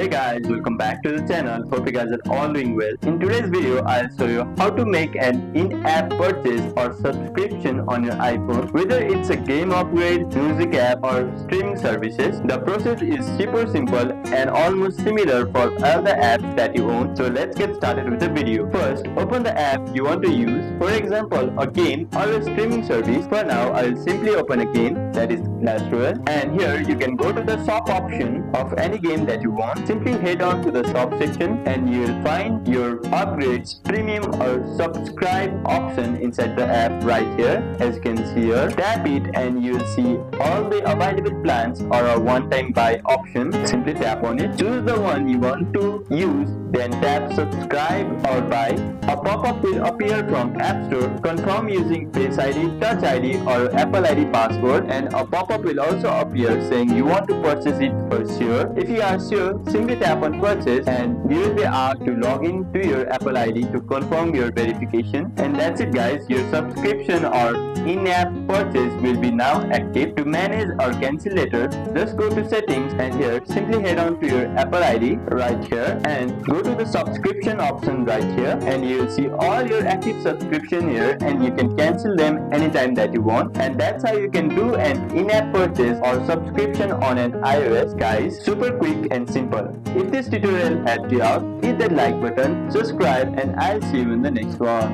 Hey guys, welcome back to the channel. Hope you guys are all doing well. In today's video, I'll show you how to make an in-app purchase or subscription on your iPhone. Whether it's a game upgrade, music app or streaming services, the process is super simple and almost similar for all the apps that you own. So let's get started with the video. First, open the app you want to use. For example, a game or a streaming service. For now, I'll simply open a game, that is Clash Royale. And here you can go to the shop option of any game that you want. Simply head on to the shop section and you will find your upgrades, premium or subscribe option inside the app right here. As you can see here, tap it and you will see all the available plans or a one-time buy option. Simply tap on it, choose the one you want to use, then tap subscribe or buy. A pop-up will appear from App Store. Confirm using Face ID, Touch ID or Apple ID password, and a pop-up will also appear saying you want to purchase it for sure. If you are sure, simply tap on purchase and you will be asked to log in to your Apple ID to confirm your verification. And that's it guys, your subscription or in-app purchase will be now active. To manage or cancel later, just go to settings and here simply head on to your Apple ID right here and go to the subscription option right here, and you will see all your active subscription here and you can cancel them anytime that you want. And that's how you can do an in-app purchase or subscription on an iOS. Guys, super quick and simple. If this tutorial helped you out, hit that like button, subscribe, and I'll see you in the next one.